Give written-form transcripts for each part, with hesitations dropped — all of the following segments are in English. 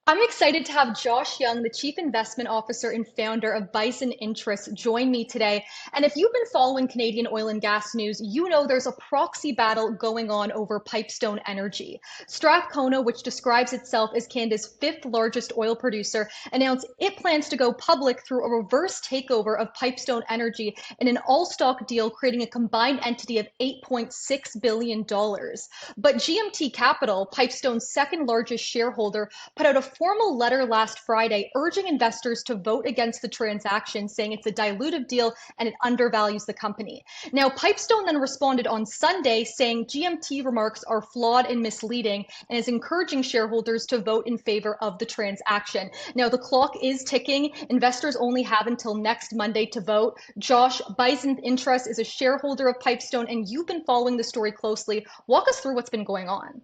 I'm excited to have Josh Young, the Chief Investment Officer and founder of Bison Interests, join me today. And if you've been following Canadian oil and gas news, you know there's a proxy battle going on over Pipestone Energy. Strathcona, which describes itself as Canada's fifth largest oil producer, announced it plans to go public through a reverse takeover of Pipestone Energy in an all-stock deal, creating a combined entity of $8.6 billion. But GMT Capital, Pipestone's second largest shareholder, put out a formal letter last Friday urging investors to vote against the transaction, saying it's a dilutive deal and it undervalues the company. Now, Pipestone then responded on Sunday saying GMT remarks are flawed and misleading and is encouraging shareholders to vote in favor of the transaction. Now, the clock is ticking. Investors only have until next Monday to vote. Josh, Bison Interest is a shareholder of Pipestone, and you've been following the story closely. Walk us through what's been going on.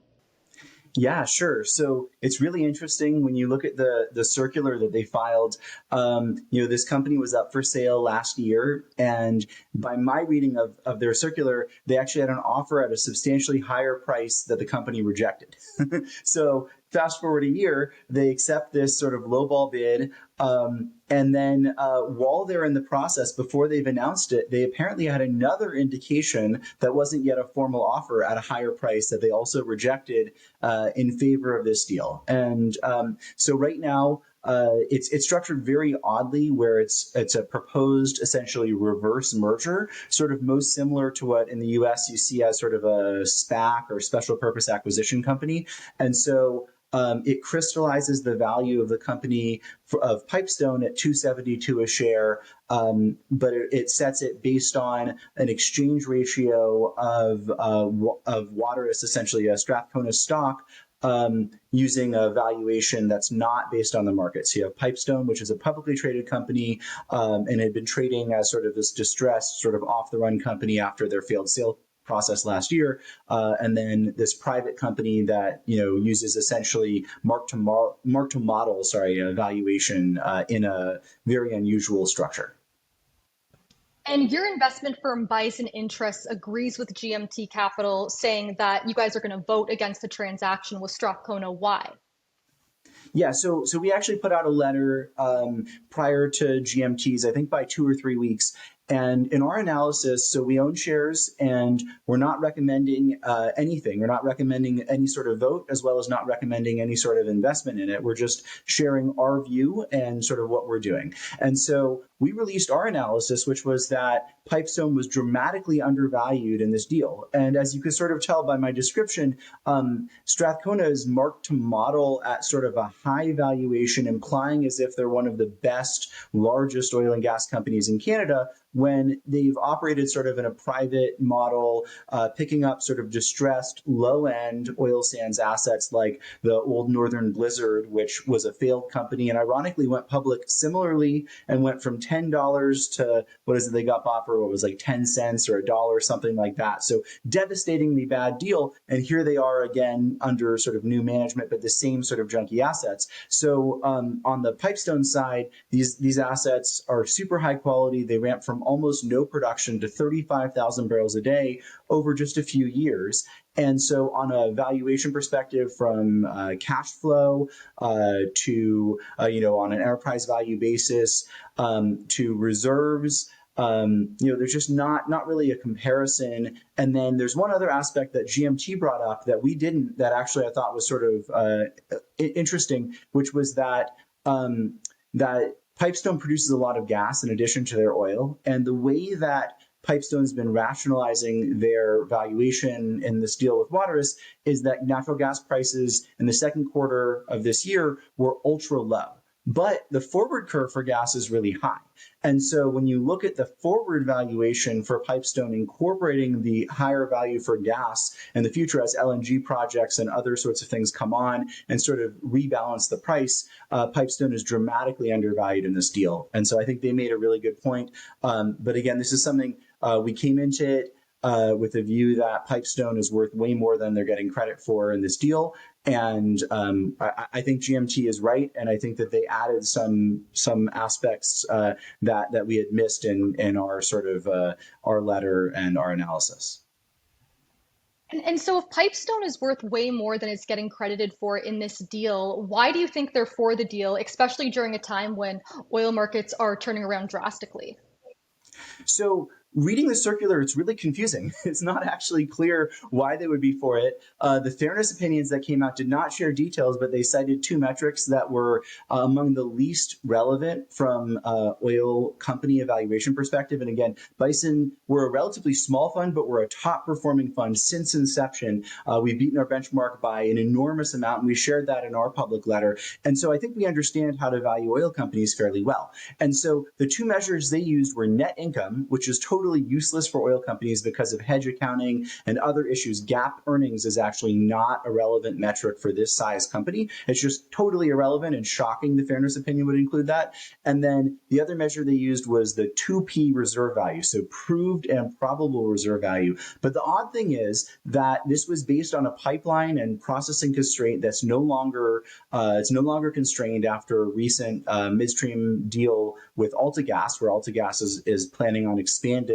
Yeah, sure. So it's really interesting when you look at the circular that they filed. This company was up for sale last year, and by my reading of their circular, they actually had an offer at a substantially higher price that the company rejected. So fast forward a year, they accept this sort of lowball bid. And then while they're in the process, before they've announced it, they apparently had another indication that wasn't yet a formal offer at a higher price that they also rejected in favor of this deal. And so right now, it's structured very oddly, where it's a proposed essentially reverse merger, sort of most similar to what in the U.S. you see as sort of a SPAC or special purpose acquisition company. And so it crystallizes the value of the company of Pipestone at $2.72 a share, but it sets it based on an exchange ratio of Waterous, essentially a Strathcona stock, using a valuation that's not based on the market. So you have Pipestone, which is a publicly traded company, and had been trading as sort of this distressed, sort of off-the-run company after their failed sale process last year, and then this private company that uses essentially mark to model, valuation in a very unusual structure. And your investment firm, Bison Interests, agrees with GMT Capital, saying that you guys are going to vote against the transaction with Strathcona. Why? Yeah, so we actually put out a letter prior to GMT's, I think by 2 or 3 weeks. And in our analysis, so we own shares and we're not recommending anything. We're not recommending any sort of vote, as well as not recommending any sort of investment in it. We're just sharing our view and sort of what we're doing. And so we released our analysis, which was that Pipestone was dramatically undervalued in this deal. And as you could sort of tell by my description, Strathcona is marked to model at sort of a high valuation, implying as if they're one of the best, largest oil and gas companies in Canada, when they've operated sort of in a private model, picking up sort of distressed low-end oil sands assets like the old Northern Blizzard, which was a failed company and ironically went public similarly and went from $10 to, what is it, they got bought for what was like 10 cents or $1, something like that. So devastatingly bad deal. And here they are again under sort of new management, but the same sort of junky assets. So on the Pipestone side, these assets are super high quality. They ramp from almost no production to 35,000 barrels a day over just a few years. And so on a valuation perspective, from cash flow to, on an enterprise value basis, to reserves, there's just not really a comparison. And then there's one other aspect that GMT brought up that we didn't, that actually I thought was sort of interesting, which was that that Pipestone produces a lot of gas in addition to their oil. And the way that Pipestone's been rationalizing their valuation in this deal with Waterous is that natural gas prices in the second quarter of this year were ultra low. But the forward curve for gas is really high. And so when you look at the forward valuation for Pipestone, incorporating the higher value for gas in the future as LNG projects and other sorts of things come on and sort of rebalance the price, Pipestone is dramatically undervalued in this deal. And so I think they made a really good point. But again, this is something we came into it with a view that Pipestone is worth way more than they're getting credit for in this deal. And I think GMT is right, and I think that they added some aspects that we had missed in our sort of our letter and our analysis. And so if Pipestone is worth way more than it's getting credited for in this deal, why do you think they're for the deal, especially during a time when oil markets are turning around drastically? So reading the circular, it's really confusing. It's not actually clear why they would be for it. The fairness opinions that came out did not share details, but they cited two metrics that were among the least relevant from oil company evaluation perspective. And again, Bison, we're a relatively small fund, but we're a top performing fund since inception. We've beaten our benchmark by an enormous amount, and we shared that in our public letter. And so I think we understand how to value oil companies fairly well. And so the two measures they used were net income, which is totally useless for oil companies because of hedge accounting and other issues. GAAP earnings is actually not a relevant metric for this size company. It's just totally irrelevant and shocking. The fairness opinion would include that. And then the other measure they used was the 2P reserve value, so proved and probable reserve value. But the odd thing is that this was based on a pipeline and processing constraint that's no longer constrained after a recent midstream deal with AltaGas, where AltaGas is planning on expanding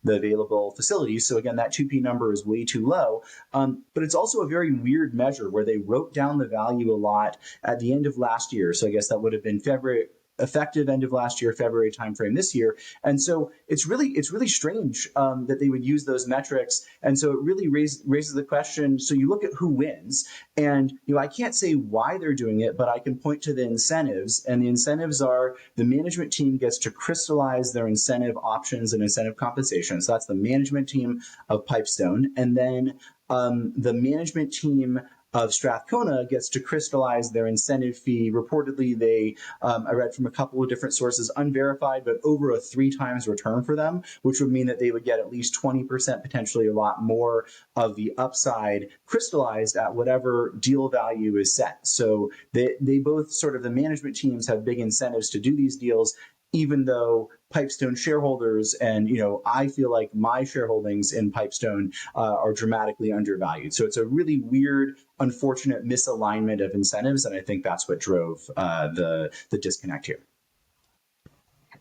the available facilities. So again, that 2P number is way too low. But it's also a very weird measure where they wrote down the value a lot at the end of last year. So I guess that would have been February, effective end of last year, February timeframe this year. And so it's really strange that they would use those metrics. And so it really raises the question. So you look at who wins, and I can't say why they're doing it, but I can point to the incentives. And the incentives are the management team gets to crystallize their incentive options and incentive compensation. So that's the management team of Pipestone, and then the management team of Strathcona gets to crystallize their incentive fee. Reportedly, I read from a couple of different sources, unverified, but over a 3 times return for them, which would mean that they would get at least 20%, potentially a lot more of the upside crystallized at whatever deal value is set. So they both sort of, the management teams have big incentives to do these deals, even though Pipestone shareholders and I feel like my shareholdings in Pipestone are dramatically undervalued. So it's a really weird, unfortunate misalignment of incentives, and I think that's what drove the disconnect here.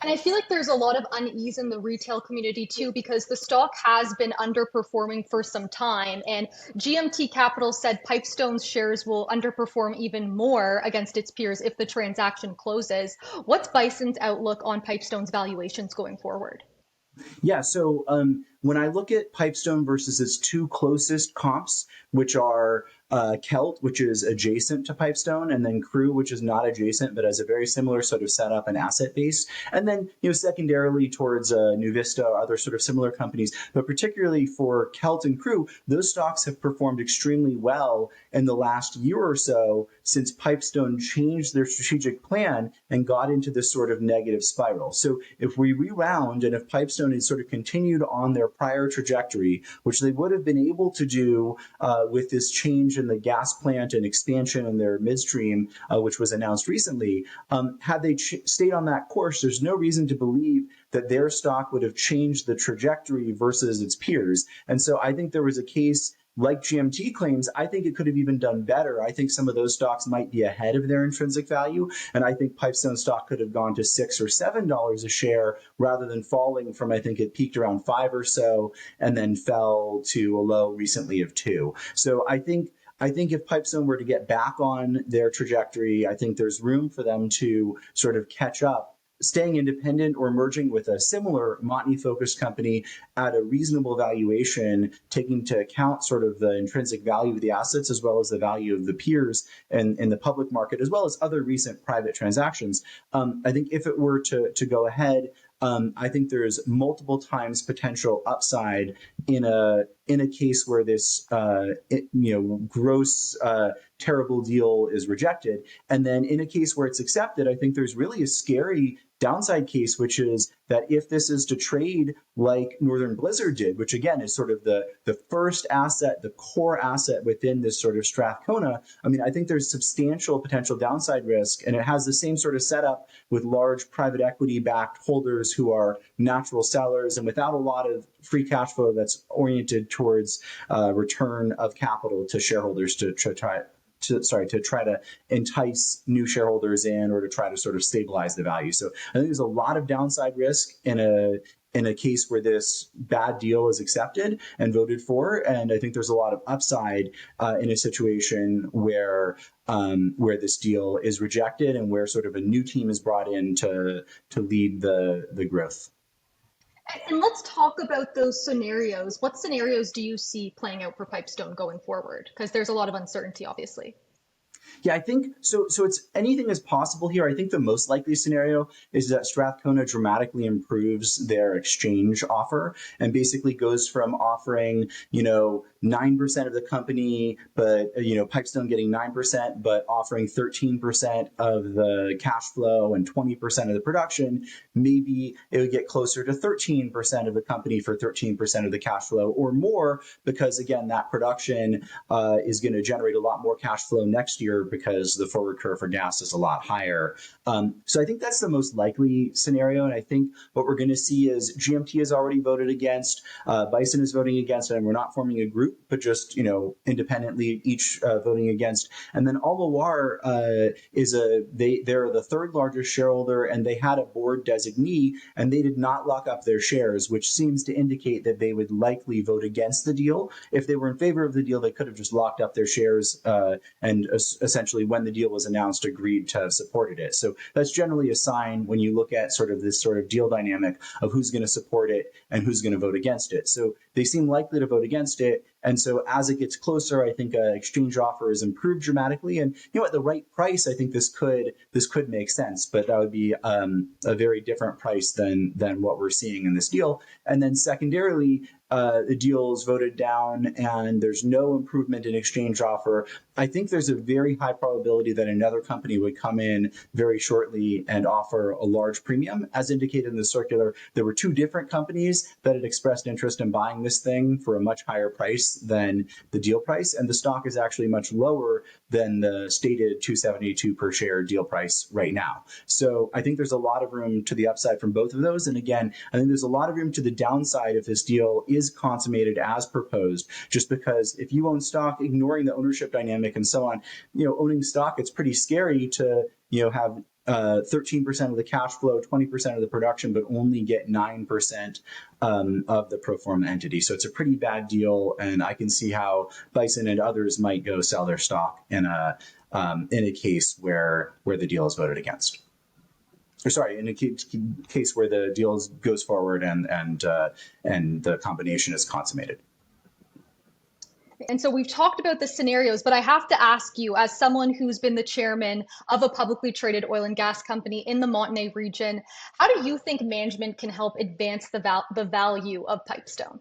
And I feel like there's a lot of unease in the retail community too, because the stock has been underperforming for some time. And GMT Capital said Pipestone's shares will underperform even more against its peers if the transaction closes. What's Bison's outlook on Pipestone's valuations going forward? Yeah, so when I look at Pipestone versus its two closest comps, which are Kelt, which is adjacent to Pipestone, and then Crew, which is not adjacent but has a very similar sort of setup and asset base, and then secondarily towards Nuvista, other sort of similar companies, but particularly for Kelt and Crew, those stocks have performed extremely well in the last year or so since Pipestone changed their strategic plan and got into this sort of negative spiral. So if we rewound and if Pipestone had sort of continued on their prior trajectory, which they would have been able to do with this change in the gas plant and expansion in their midstream, which was announced recently, had they stayed on that course, there's no reason to believe that their stock would have changed the trajectory versus its peers. And so I think there was a case like GMT claims, I think it could have even done better. I think some of those stocks might be ahead of their intrinsic value. And I think Pipestone stock could have gone to $6 or $7 a share rather than falling from, I think it peaked around 5 or so and then fell to a low recently of 2. So I think if Pipestone were to get back on their trajectory, I think there's room for them to sort of catch up, staying independent or merging with a similar Montney-focused company at a reasonable valuation, taking into account sort of the intrinsic value of the assets as well as the value of the peers and in the public market, as well as other recent private transactions. I think if it were to go ahead, I think there's multiple times potential upside in a case where this gross terrible deal is rejected, and then in a case where it's accepted, I think there's really a scary downside case, which is that if this is to trade like Northern Blizzard did, which again is sort of the first asset, the core asset within this sort of Strathcona, I mean, I think there's substantial potential downside risk, and it has the same sort of setup with large private equity backed holders who are natural sellers and without a lot of free cash flow that's oriented towards return of capital to shareholders to try to entice new shareholders in or to try to sort of stabilize the value. So I think there's a lot of downside risk in in a case where this bad deal is accepted and voted for. And I think there's a lot of upside in a situation where this deal is rejected and where sort of a new team is brought in to lead the growth. And let's talk about those scenarios. What scenarios do you see playing out for Pipestone going forward? Because there's a lot of uncertainty, obviously. Yeah, I think so. So it's anything is possible here. I think the most likely scenario is that Strathcona dramatically improves their exchange offer and basically goes from offering, 9% of the company, but, Pipestone getting 9%, but offering 13% of the cash flow and 20% of the production. Maybe it would get closer to 13% of the company for 13% of the cash flow or more, because again, that production is going to generate a lot more cash flow next year because the forward curve for gas is a lot higher. So I think that's the most likely scenario. And I think what we're going to see is GMT has already voted against, Bison is voting against, and we're not forming a group, but just, independently each voting against. And then Alawar they're the third largest shareholder, and they had a board designee, and they did not lock up their shares, which seems to indicate that they would likely vote against the deal. If they were in favor of the deal, they could have just locked up their shares and essentially, when the deal was announced, agreed to have supported it. So that's generally a sign when you look at sort of this sort of deal dynamic of who's going to support it and who's going to vote against it. So they seem likely to vote against it. And so as it gets closer, I think an exchange offer is improved dramatically. And at the right price, I think this could make sense, but that would be a very different price than what we're seeing in this deal. And then secondarily, the deal is voted down and there's no improvement in exchange offer. I think there's a very high probability that another company would come in very shortly and offer a large premium. As indicated in the circular, there were two different companies that had expressed interest in buying this thing for a much higher price than the deal price, and the stock is actually much lower than the stated 272 per share deal price right now. So I think there's a lot of room to the upside from both of those. And again, I think there's a lot of room to the downside if this deal is consummated as proposed, just because if you own stock, ignoring the ownership dynamic and so on, owning stock, it's pretty scary to, have 13% of the cash flow, 20% of the production, but only get 9% of the pro forma entity. So it's a pretty bad deal, and I can see how Bison and others might go sell their stock in a case where the deal is voted against. Or sorry, in a case where the deal goes forward and the combination is consummated. And so we've talked about the scenarios, but I have to ask you, as someone who's been the chairman of a publicly traded oil and gas company in the Montney region, how do you think management can help advance the value of Pipestone?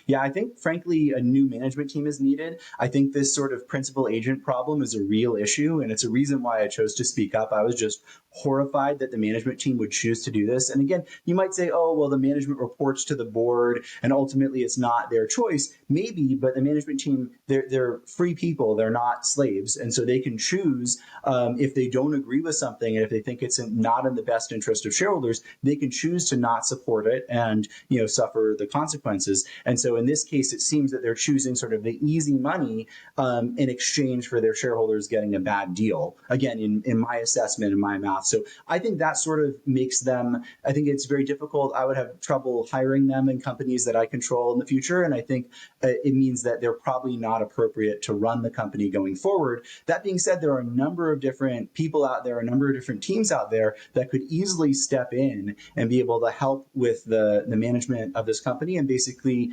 Yeah, I think, frankly, a new management team is needed. I think this sort of principal agent problem is a real issue, and it's a reason why I chose to speak up. I was just horrified that the management team would choose to do this. And again, you might say, oh, well, the management reports to the board, and ultimately it's not their choice. Maybe, but the management team, they're free people. They're not slaves. And so they can choose if they don't agree with something, and if they think it's not in the best interest of shareholders, they can choose to not support it and, suffer the consequences. And so in this case, it seems that they're choosing sort of the easy money in exchange for their shareholders getting a bad deal. Again, in my assessment, in my math. So I think that sort of makes them, I think it's very difficult. I would have trouble hiring them in companies that I control in the future. And I think it means that they're probably not appropriate to run the company going forward. That being said, there are a number of different people out there, a number of different teams out there that could easily step in and be able to help with the management of this company and basically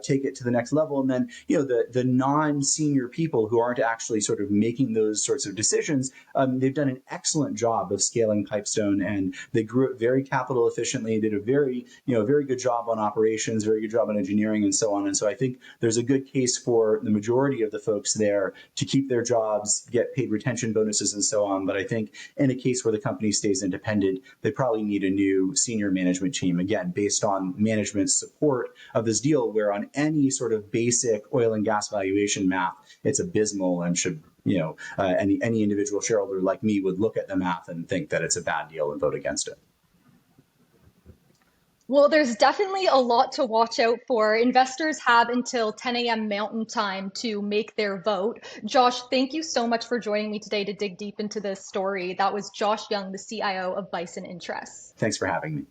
take it to the next level. And then, the non-senior people who aren't actually sort of making those sorts of decisions, they've done an excellent job of scaling Pipestone, and they grew it very capital efficiently, did a very good job on operations, very good job on engineering and so on. And so I think there's a good case for the majority of the folks there to keep their jobs, get paid retention bonuses and so on. But I think in a case where the company stays independent, they probably need a new senior management team, again, based on management's support of this deal, where on any sort of basic oil and gas valuation math, it's abysmal and should, any individual shareholder like me would look at the math and think that it's a bad deal and vote against it. Well, there's definitely a lot to watch out for. Investors have until 10 a.m. Mountain Time to make their vote. Josh, thank you so much for joining me today to dig deep into this story. That was Josh Young, the CIO of Bison Interests. Thanks for having me.